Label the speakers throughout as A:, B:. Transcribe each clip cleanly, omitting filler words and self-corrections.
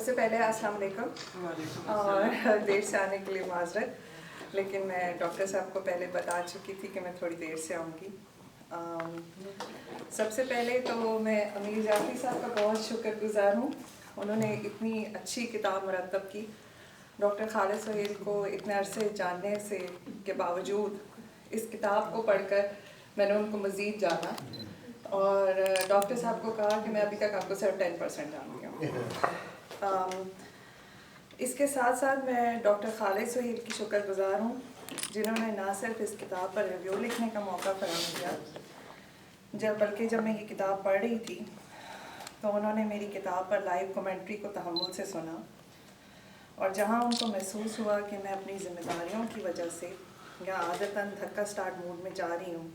A: سب سے پہلے السلام علیکم اور دیر سے آنے کے لیے معذرت، لیکن میں ڈاکٹر صاحب کو پہلے بتا چکی تھی کہ میں تھوڑی دیر سے آؤں گی۔ سب سے پہلے تو میں امیر جعفری صاحب کا بہت شکر گزار ہوں، انہوں نے اتنی اچھی کتاب مرتب کی۔ ڈاکٹر خالد سہیل کو اتنے عرصے جاننے سے کے باوجود اس کتاب کو پڑھ کر میں نے ان کو مزید جانا، اور ڈاکٹر صاحب کو کہا کہ میں ابھی تک آپ کو صرف 10% جانتی ہوں۔ اس کے ساتھ ساتھ میں ڈاکٹر خالد سہیل کی شکر گزار ہوں، جنہوں نے نہ صرف اس کتاب پر ریویو لکھنے کا موقع فراہم کیا، بلکہ جب میں یہ کتاب پڑھ رہی تھی تو انہوں نے میری کتاب پر لائیو کمنٹری کو تحمل سے سنا، اور جہاں ان کو محسوس ہوا کہ میں اپنی ذمہ داریوں کی وجہ سے یا عادتاً دھکا سٹارٹ موڈ میں جا رہی ہوں،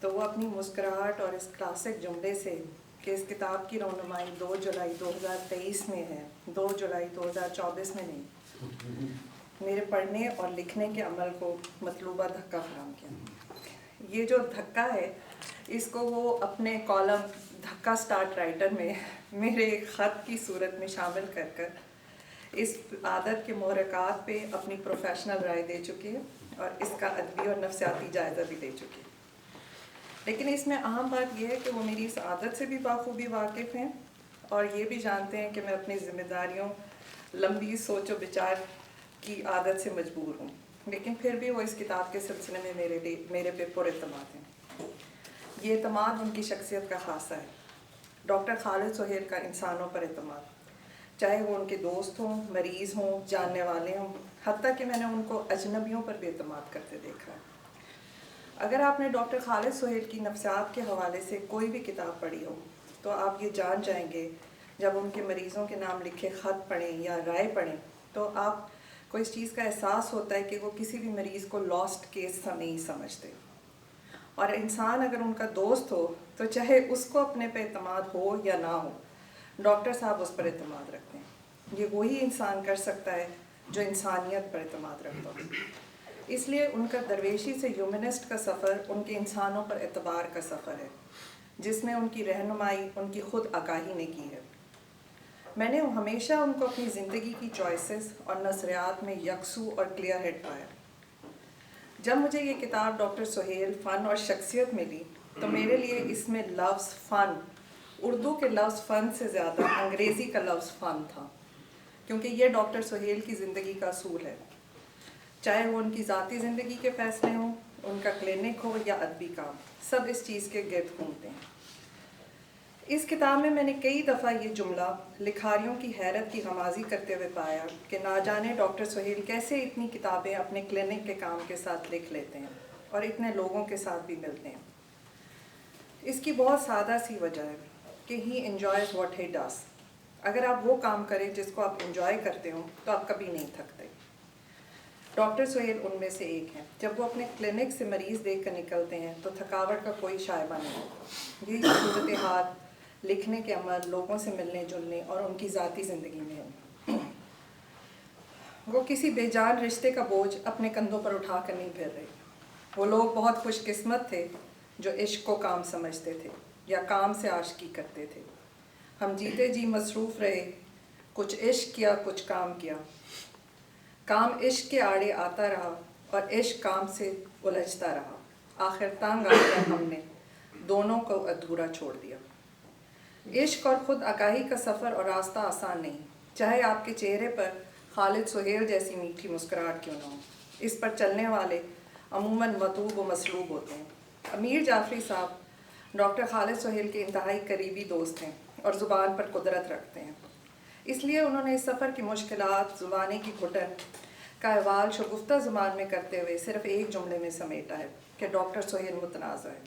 A: تو وہ اپنی مسکراہٹ اور اس کلاسک جملے سے کہ اس کتاب کی رونمائی 2 جولائی 2023 میں ہے، 2 جولائی 2024 میں نہیں، میرے پڑھنے اور لکھنے کے عمل کو مطلوبہ دھکا فراہم کیا۔ یہ جو دھکا ہے اس کو وہ اپنے کالم دھکا سٹارٹ رائٹر میں میرے ایک خط کی صورت میں شامل کر کر اس عادت کے محرکات پہ اپنی پروفیشنل رائے دے چکے ہیں، اور اس کا ادبی اور نفسیاتی جائزہ بھی دے چکے ہیں۔ لیکن اس میں اہم بات یہ ہے کہ وہ میری اس عادت سے بھی بخوبی واقف ہیں، اور یہ بھی جانتے ہیں کہ میں اپنی ذمہ داریوں، لمبی سوچ و بچار کی عادت سے مجبور ہوں، لیکن پھر بھی وہ اس کتاب کے سلسلے میں میرے پہ پر اعتماد ہیں۔ یہ اعتماد ان کی شخصیت کا خاصہ ہے۔ ڈاکٹر خالد سہیل کا انسانوں پر اعتماد، چاہے وہ ان کے دوست ہوں، مریض ہوں، جاننے والے ہوں، حتیٰ کہ میں نے ان کو اجنبیوں پر بھی اعتماد کرتے دیکھا ہے۔ اگر آپ نے ڈاکٹر خالد سہیل کی نفسیات کے حوالے سے کوئی بھی کتاب پڑھی ہو تو آپ یہ جان جائیں گے، جب ان کے مریضوں کے نام لکھے خط پڑھیں یا رائے پڑھیں تو آپ کو اس چیز کا احساس ہوتا ہے کہ وہ کسی بھی مریض کو لاسٹ کیس سا نہیں سمجھتے، اور انسان اگر ان کا دوست ہو تو چاہے اس کو اپنے پہ اعتماد ہو یا نہ ہو، ڈاکٹر صاحب اس پر اعتماد رکھتے ہیں۔ یہ وہی انسان کر سکتا ہے جو انسانیت پر اعتماد رکھتا ہو۔ اس لیے ان کا درویشی سے ہیومنسٹ کا سفر ان کے انسانوں پر اعتبار کا سفر ہے، جس میں ان کی رہنمائی ان کی خود آگاہی نے کی ہے۔ میں نے ہمیشہ ان کو اپنی زندگی کی چوائسز اور نظریات میں یکسو اور کلیئر ہیڈ پایا۔ جب مجھے یہ کتاب ڈاکٹر سہیل فن اور شخصیت ملی تو میرے لیے اس میں لفظ فن، اردو کے لفظ فن سے زیادہ انگریزی کا لفظ فن تھا، کیونکہ یہ ڈاکٹر سہیل کی زندگی کا اصول ہے، چاہے وہ ان کی ذاتی زندگی کے فیصلے ہوں، ان کا کلینک ہو یا ادبی کام، سب اس چیز کے گرد گھومتے ہیں۔ اس کتاب میں نے کئی دفعہ یہ جملہ لکھاریوں کی حیرت کی غمازی کرتے ہوئے پایا کہ نہ جانے ڈاکٹر سہیل کیسے اتنی کتابیں اپنے کلینک کے کام کے ساتھ لکھ لیتے ہیں اور اتنے لوگوں کے ساتھ بھی ملتے ہیں۔ اس کی بہت سادہ سی وجہ ہے کہ ہی انجوائز واٹ ہی ڈز۔ اگر آپ وہ کام کریں جس کو آپ انجوائے کرتے ہوں تو آپ کبھی نہیں تھکتے۔ ڈاکٹر سہیل ان میں سے ایک ہیں۔ جب وہ اپنے کلینک سے مریض دیکھ کر نکلتے ہیں تو تھکاوٹ کا کوئی شائبہ نہیں۔ یہی صورتحال لکھنے کے عمل، لوگوں سے ملنے جلنے اور ان کی ذاتی زندگی میں ہے۔ وہ کسی بے جان رشتے کا بوجھ اپنے کندھوں پر اٹھا کر نہیں پھر رہے۔ وہ لوگ بہت خوش قسمت تھے جو عشق کو کام سمجھتے تھے یا کام سے عاشقی کرتے تھے۔ ہم جیتے جی مصروف رہے، کچھ عشق کیا کچھ کام کیا، کام عشق کے آڑے آتا رہا اور عشق کام سے الجھتا رہا، آخر تنگ آ کر ہم نے دونوں کو ادھورا چھوڑ دیا۔ عشق اور خود آگاہی کا سفر اور راستہ آسان نہیں، چاہے آپ کے چہرے پر خالد سہیل جیسی میٹھی مسکراہٹ کیوں نہ ہو۔ اس پر چلنے والے عموماً مطلوب و مسلوب ہوتے ہیں۔ امیر جعفری صاحب ڈاکٹر خالد سہیل کے انتہائی قریبی دوست ہیں اور زبان پر قدرت رکھتے ہیں، اس لیے انہوں نے اس سفر کی مشکلات، زبانی کی گھٹن کا احوال شگفتہ زبان میں کرتے ہوئے صرف ایک جملے میں سمیٹا ہے کہ ڈاکٹر سہیل متنازع ہے۔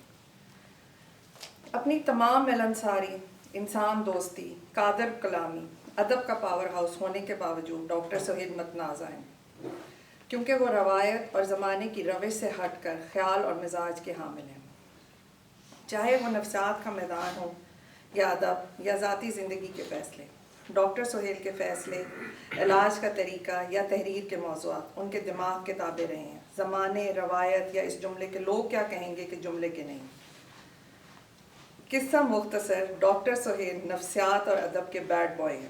A: اپنی تمام ملنساری، انسان دوستی، قادر کلامی، ادب کا پاور ہاؤس ہونے کے باوجود ڈاکٹر سہیل متنازع ہیں، کیونکہ وہ روایت اور زمانے کی روش سے ہٹ کر خیال اور مزاج کے حامل ہیں۔ چاہے وہ نفسیات کا میدان ہو یا ادب یا ذاتی زندگی کے فیصلے، ڈاکٹر سہیل کے فیصلے، علاج کا طریقہ یا تحریر کے موضوعات ان کے دماغ کے تابع رہے ہیں، زمانے، روایت یا اس جملے کے لوگ کیا کہیں گے کہ جملے کے نہیں۔ قصہ مختصر، ڈاکٹر سہیل نفسیات اور ادب کے بیڈ بوائے ہیں،